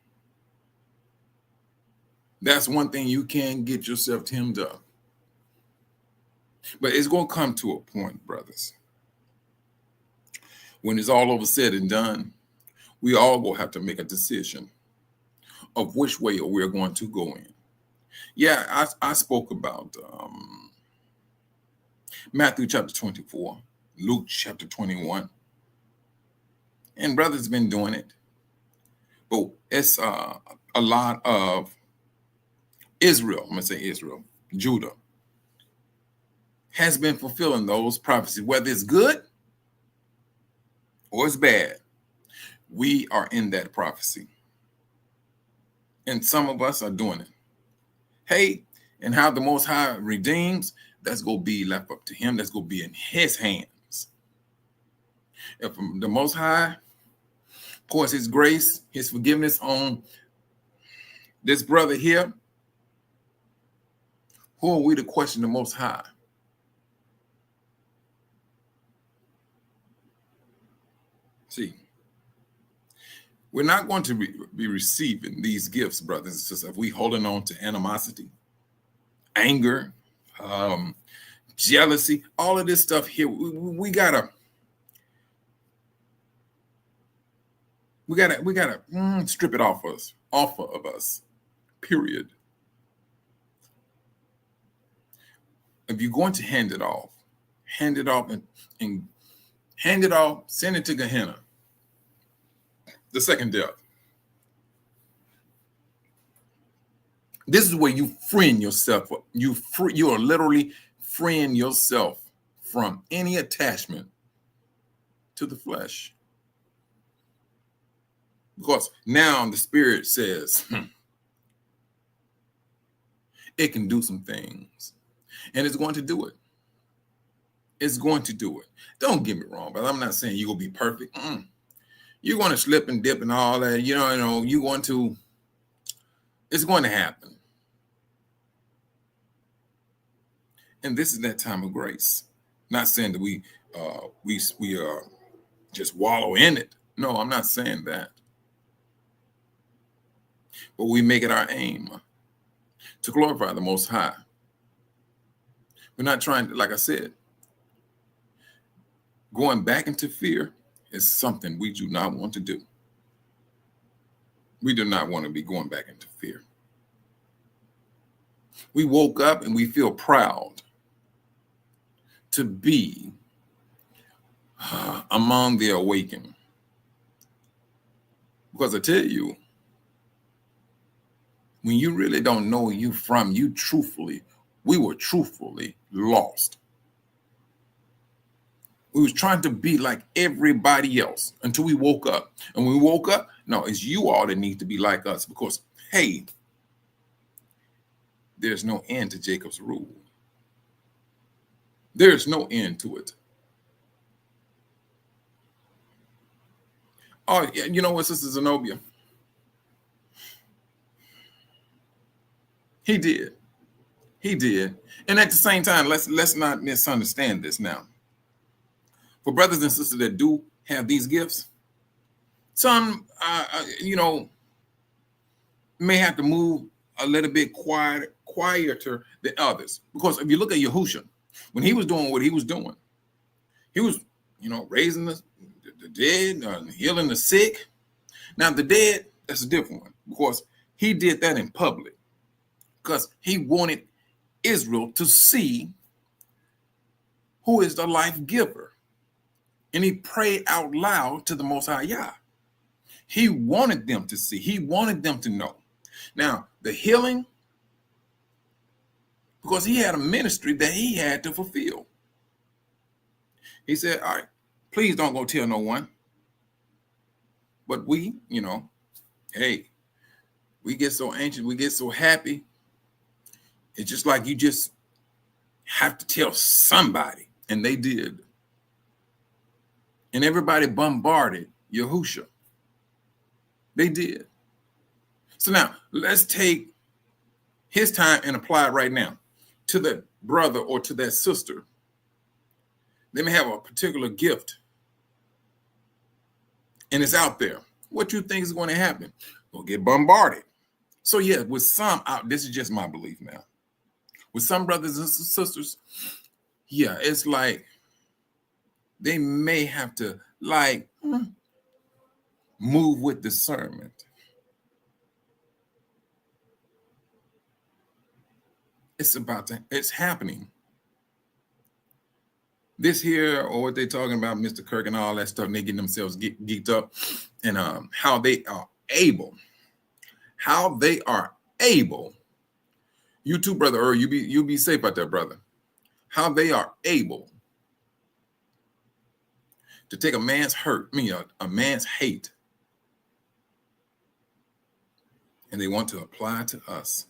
Speaker 2: That's one thing you can get yourself hemmed up. But it's going to come to a point, brothers, when it's all over said and done, we all going to have to make a decision of which way we're going to go in. Yeah, I spoke about Matthew chapter 24, Luke chapter 21. And brothers been doing it. But it's a lot of Israel, I'm going to say Israel, Judah, has been fulfilling those prophecies, whether it's good or it's bad. We are in that prophecy. And some of us are doing it. Hey, And how the Most High redeems, that's going to be left up to him. That's going to be in his hands. If the Most High pours his grace, his forgiveness on this brother here, who are we to question the Most High? See, we're not going to be receiving these gifts, brothers and sisters, if we holding on to animosity, anger, jealousy, all of this stuff here. We gotta strip it off of us. Period. If you're going to hand it off and hand it off, send it to Gehenna, the second death. This is where you freeing yourself. You are literally freeing yourself from any attachment to the flesh. Because now the spirit says it can do some things. And it's going to do it. It's going to do it. Don't get me wrong, but I'm not saying you're going to be perfect. You're going to slip and dip and all that. It's going to happen. And this is that time of grace. Not saying that we just wallow in it. No, I'm not saying that. But we make it our aim to glorify the Most High. We're not trying to, like I said, going back into fear is something we do not want to do. We do not want to be going back into fear. We woke up and we feel proud to be among the awakened. Because I tell you, when you really don't know we were truthfully lost. We was trying to be like everybody else until we woke up. And when we woke up, no, it's you all that need to be like us because, hey, there's no end to Jacob's rule. There's no end to it. Oh, you know what, Sister Zenobia? He did. He did. And at the same time, let's not misunderstand this now. For brothers and sisters that do have these gifts, some, may have to move a little bit quieter than others. Because if you look at Yahusha, when he was doing what he was doing, he was, raising the dead, healing the sick. Now, the dead, that's a different one because he did that in public because he wanted Israel to see who is the life giver. And he prayed out loud to the Most High Yah. He wanted them to see. He wanted them to know. Now, the healing, because he had a ministry that he had to fulfill. He said, all right, please don't go tell no one. But we, hey, we get so anxious, we get so happy. It's just like you just have to tell somebody. And they did. And everybody bombarded Yahusha. They did. So now let's take his time and apply it right now to that brother or to that sister. They may have a particular gift and it's out there. What do you think is going to happen? We'll get bombarded. So yeah, with some out, this is just my belief now. With some brothers and sisters, yeah, it's like they may have to move with discernment. It's happening. This here, or what they're talking about, Mr. Kirk and all that stuff, and they getting themselves geeked up, and how they are able. You too, brother, you be safe out there, brother. How they are able to take a man's a man's hate, and they want to apply it to us.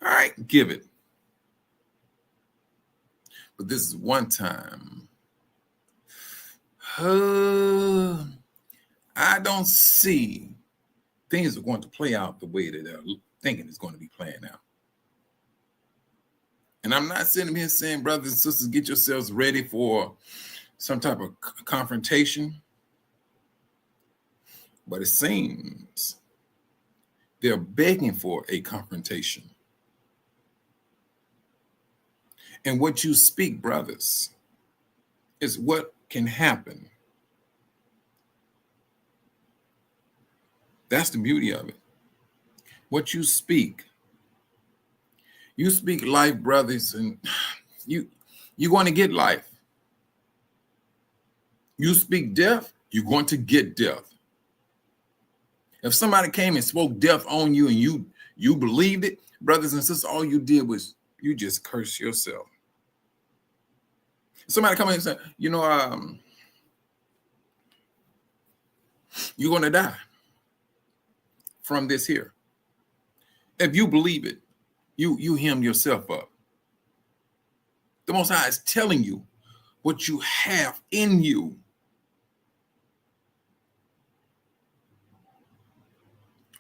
Speaker 2: All right, give it. But this is one time. I don't see things are going to play out the way that they're thinking it's going to be playing out. And I'm not sitting here saying, brothers and sisters, get yourselves ready for some type of confrontation. But it seems they're begging for a confrontation. And what you speak, brothers, is what can happen. That's the beauty of it. What you speak life, brothers, and you're going to get life. You speak death, you're going to get death. If somebody came and spoke death on you and you believed it, brothers and sisters, all you did was you just curse yourself. Somebody come in and say, you're going to die from this here. If you believe it, you hem yourself up. The Most High is telling you what you have in you.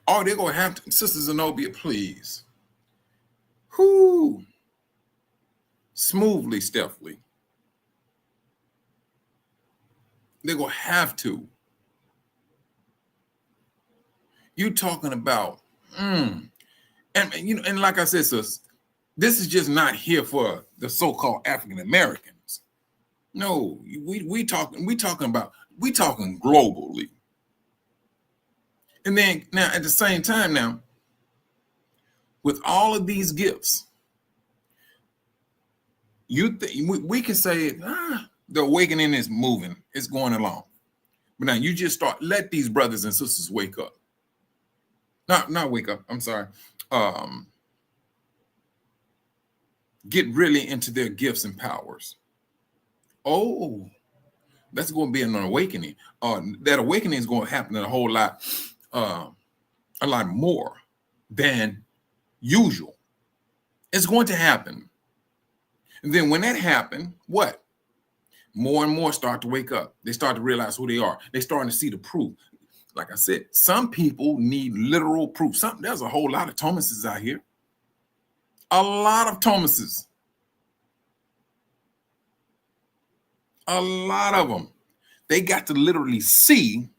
Speaker 2: Oh, they're going to have to, Sister Zenobia, please. Whoo. Smoothly, stealthily. They're going to have to. You talking about, and like I said, sis, this is just not here for the so-called African Americans. No, we talking globally. And then now at the same time now, with all of these gifts, we can say the awakening is moving, it's going along. But now you just let these brothers and sisters wake up. Not wake up, I'm sorry. Get really into their gifts and powers. Oh, that's going to be an awakening. That awakening is going to happen a lot more than usual. It's going to happen. And then when that happens, what? More and more start to wake up. They start to realize who they are. They're starting to see the proof. Like I said, some people need literal proof. There's a whole lot of Thomases out here. A lot of Thomases. A lot of them. They got to literally see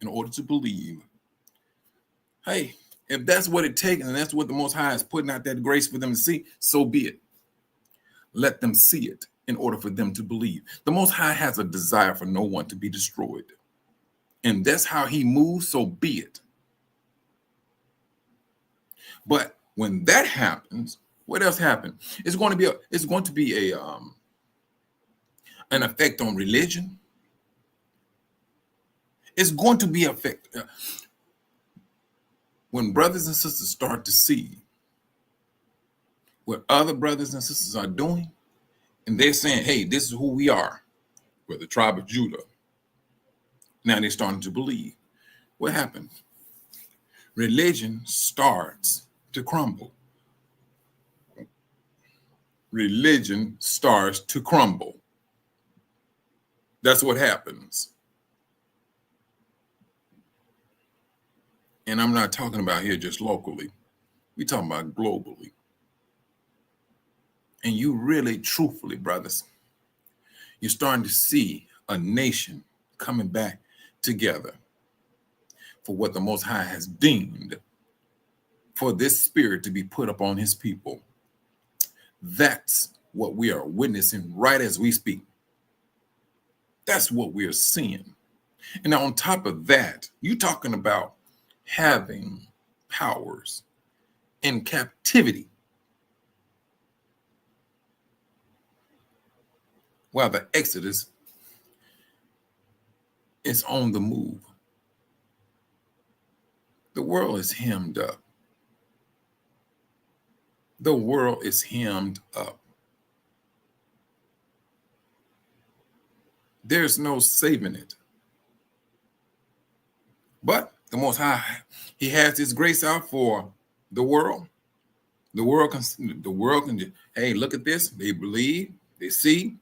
Speaker 2: in order to believe. Hey, if that's what it takes and that's what the Most High is putting out that grace for them to see, so be it. Let them see it in order for them to believe. The Most High has a desire for no one to be destroyed. And that's how he moves, so be it. But when that happens, what else happens? It's going to be an effect on religion. It's going to be effect when brothers and sisters start to see what other brothers and sisters are doing, and they're saying, hey, this is who we are. We're the tribe of Judah. Now they're starting to believe. What happens? Religion starts to crumble. Religion starts to crumble. That's what happens. And I'm not talking about here just locally. We're talking about globally. And you really, truthfully, brothers, you're starting to see a nation coming back together for what the Most High has deemed for this spirit to be put upon his people. That's what we are witnessing right as we speak. That's what we're seeing. And on top of that, you're talking about having powers in captivity while the Exodus is on the move. The world is hemmed up. The world is hemmed up. There's no saving it. But the Most High, he has his grace out for the world. The world can, hey, look at this. They believe. They see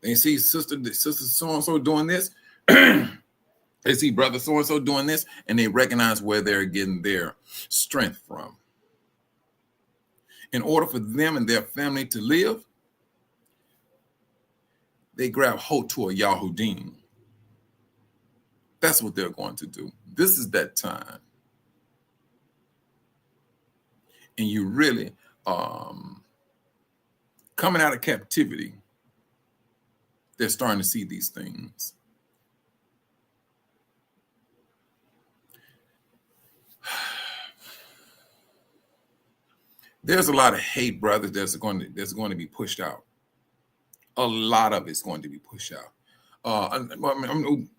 Speaker 2: sister so-and-so doing this. They see brother so-and-so doing this, and they recognize where they're getting their strength from. In order for them and their family to live, they grab hold to a Yahudim. That's what they're going to do. This is that time. And you really, coming out of captivity, they're starting to see these things. There's a lot of hate, brothers, that's going to be pushed out. A lot of it's going to be pushed out.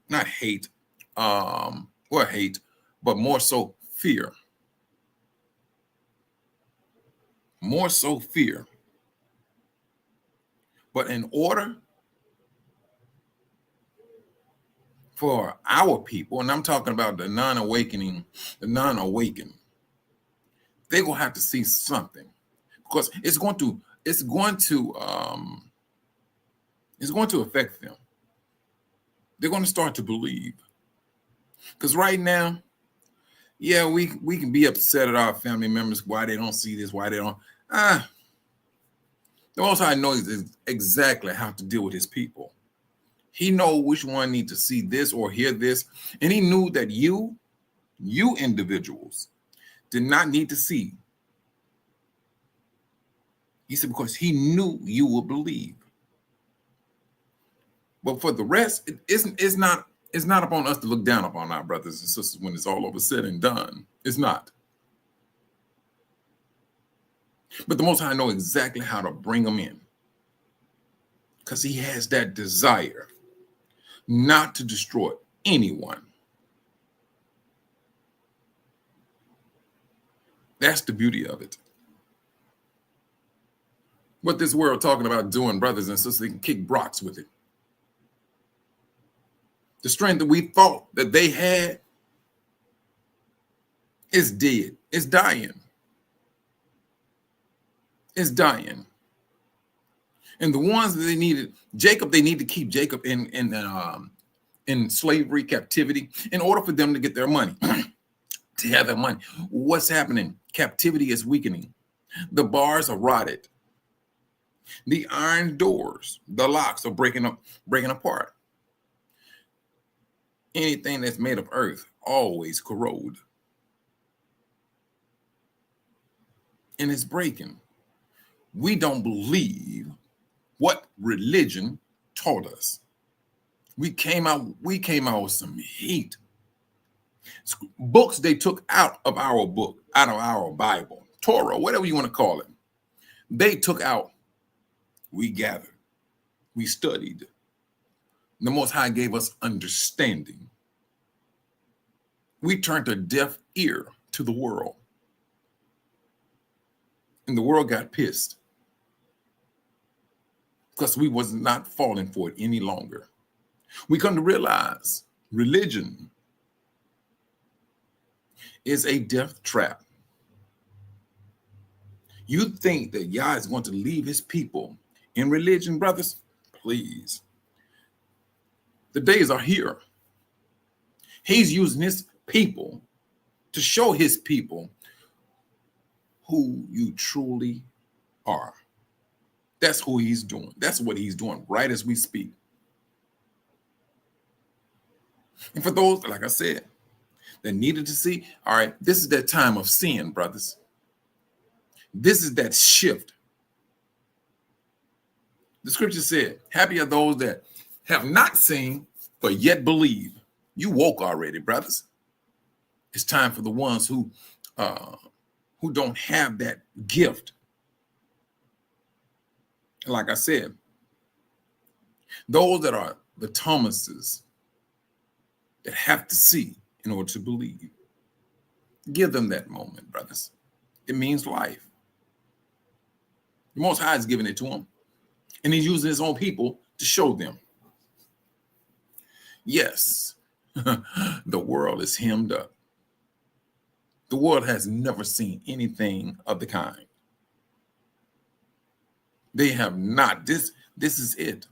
Speaker 2: Not hate, hate, but more so fear. More so fear. But in order for our people, and I'm talking about the non-awakened, they're gonna have to see something, because it's going to affect them. They're going to start to believe, because right now, yeah, we can be upset at our family members why they don't see this, why they don't. The Most High knows exactly how to deal with his people. He knows which one need to see this or hear this, and he knew that you individuals did not need to see. He said, because he knew you would believe. But for the rest, it's not upon us to look down upon our brothers and sisters when it's all over said and done. It's not. But the Most High know exactly how to bring them in, because he has that desire not to destroy anyone. That's the beauty of it. What this world talking about doing, brothers and sisters, they can kick rocks with it. The strength that we thought that they had is dead. It's dying. It's dying. And the ones that they needed, they need to keep Jacob in slavery, captivity, in order for them to get their money, to have their money. What's happening? Captivity is weakening. The bars are rotted. The iron doors, the locks are breaking apart. Anything that's made of earth always corrode. And it's breaking. We don't believe what religion taught us. We came out with some heat. Books they took out of our book, out of our Bible, Torah, whatever you want to call it. They took out. We gathered. We studied. The Most High gave us understanding. We turned a deaf ear to the world. And the world got pissed, because we was not falling for it any longer. We come to realize religion is a death trap. You think that Yah is going to leave his people in religion, brothers? Please. The days are here. He's using his people to show his people who you truly are. That's who he's doing. That's what he's doing right as we speak. And for those, like I said, that needed to see, all right, this is that time of sin, brothers. This is that shift. The scripture said, happy are those that have not seen, but yet believe. You woke already, brothers. It's time for the ones who don't have that gift. Like I said, those that are the Thomases that have to see in order to believe, give them that moment, brothers. It means life. The Most High is giving it to them, and he's using his own people to show them. Yes, the world is hemmed up. The world has never seen anything of the kind. They have not. This is it.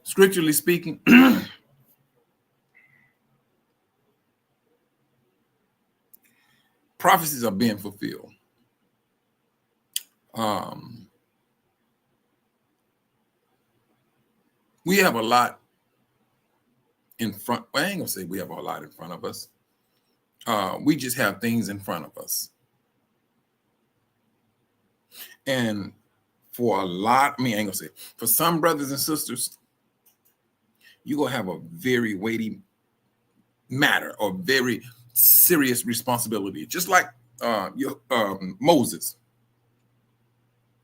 Speaker 2: Scripturally speaking, prophecies are being fulfilled. We have a lot in front. Well, I ain't gonna say we have a lot in front of us. We just have things in front of us. And for a lot, I ain't gonna say, for some brothers and sisters, you're gonna have a very weighty matter or very serious responsibility. Just like Moses.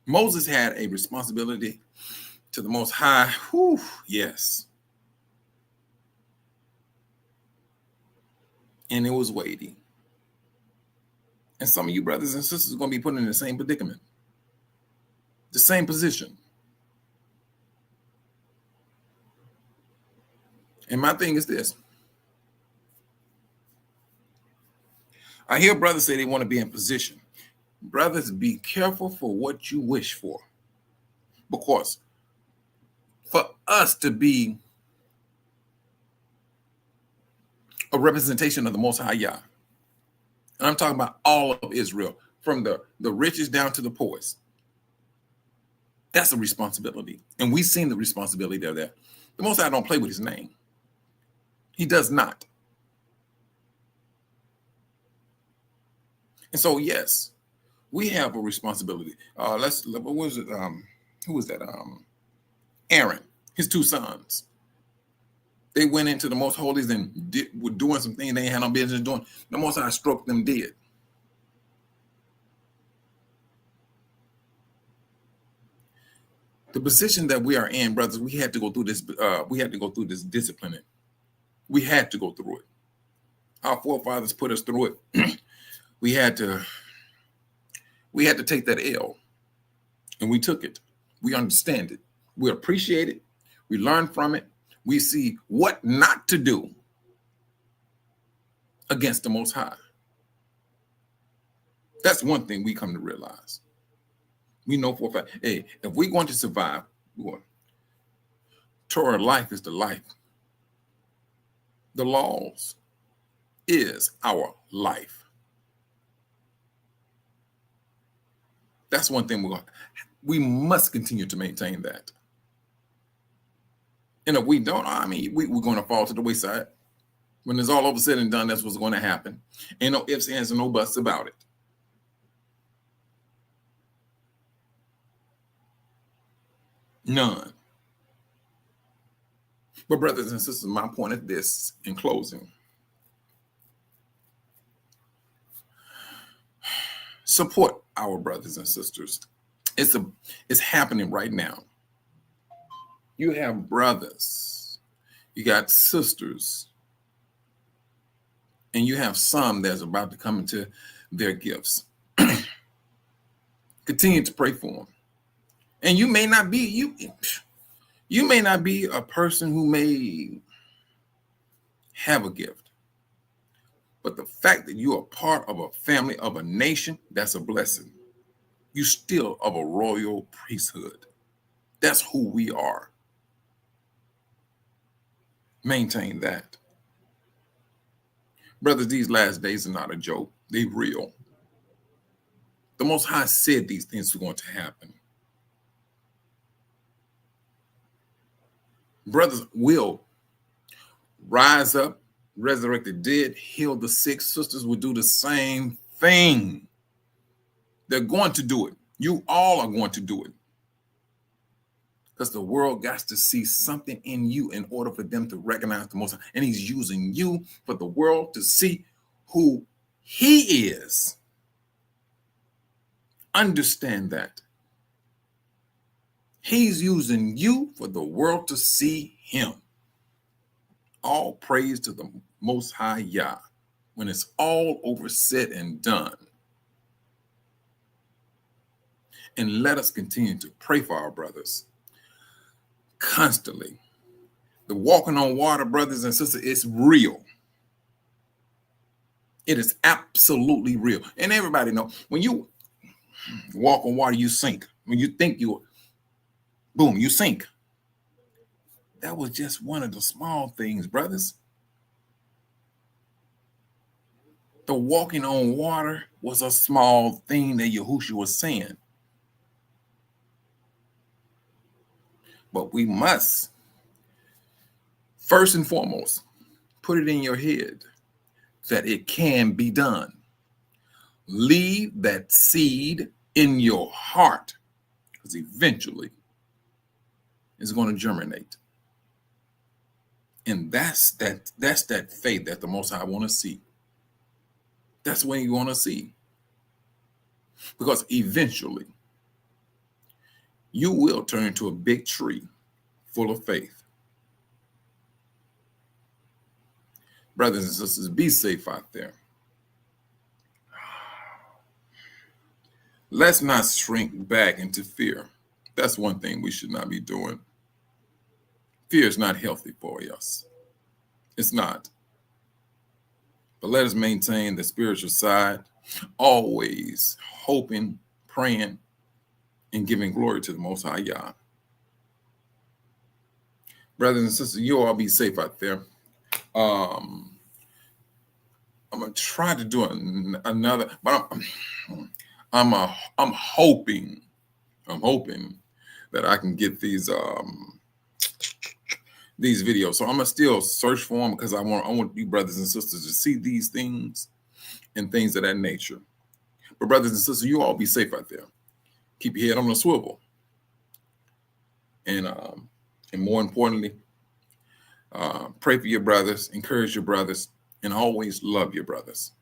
Speaker 2: Moses had a responsibility to the Most High. Whew, yes. And it was weighty. And some of you brothers and sisters are going to be put in the same predicament, the same position. And my thing is this. I hear brothers say they want to be in position. Brothers, be careful for what you wish for. Because for us to be a representation of the Most High Yah, and I'm talking about all of Israel, from the richest down to the poorest, that's a responsibility. And we've seen the responsibility there. The Most High don't play with his name. He does not. And so, yes, we have a responsibility. What was it? Who was that? Aaron, his two sons. They went into the most holies and were doing some things they ain't had no business doing. The Most High struck them dead. The position that we are in, brothers, we had to go through this. We had to go through this disciplining. We had to go through it. Our forefathers put us through it. We had to take that L, and we took it. We understand it. We appreciate it. We learn from it. We see what not to do against the Most High. That's one thing we come to realize. We know for a fact, hey, if we're going to survive, Torah life is the life. The laws is our life. That's one thing we must continue to maintain that. And if we don't, we're going to fall to the wayside. When it's all over said and done, that's what's going to happen. Ain't no ifs, ands, and no buts about it. None. But brothers and sisters, my point is this in closing. Support our brothers and sisters. It's happening right now. You have brothers, you got sisters, and you have some that's about to come into their gifts. Continue to pray for them. And you may not be a person who may have a gift, but the fact that you are part of a family, of a nation, that's a blessing. You still of a royal priesthood. That's who we are. Maintain that. Brothers, these last days are not a joke. They're real. The Most High said these things were going to happen. Brothers will rise up, resurrect the dead, heal the sick. Sisters will do the same thing. They're going to do it. You all are going to do it. Because the world got to see something in you in order for them to recognize the Most High. And he's using you for the world to see who he is. Understand that. He's using you for the world to see him. All praise to the Most High Yah. When it's all over, said and done. And let us continue to pray for our brothers. Constantly. The walking on water, brothers and sisters, it's real. It is absolutely real. And everybody know when you walk on water, you sink. When you think you, boom, you sink. That was just one of the small things, brothers. The walking on water was a small thing that Yahushua was saying. But we must, first and foremost, put it in your head that it can be done. Leave that seed in your heart, because eventually it's going to germinate. And that's that faith that the Most High want to see. That's what you want to see. Because eventually you will turn into a big tree full of faith. Brothers and sisters, be safe out there. Let's not shrink back into fear. That's one thing we should not be doing. Fear is not healthy for us. It's not. But let us maintain the spiritual side, always hoping, praying, and giving glory to the Most High Yah. Brothers and sisters, you all be safe out there. I'm gonna try to do another, but I'm hoping that I can get these videos. So I'm gonna still search for them, because I want you brothers and sisters to see these things and things of that nature. But brothers and sisters, you all be safe out there. Keep your head on the swivel, and more importantly, pray for your brothers, encourage your brothers, and always love your brothers.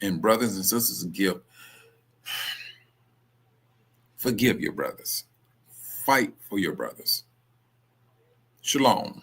Speaker 2: And brothers and sisters, forgive your brothers. Fight for your brothers. Shalom.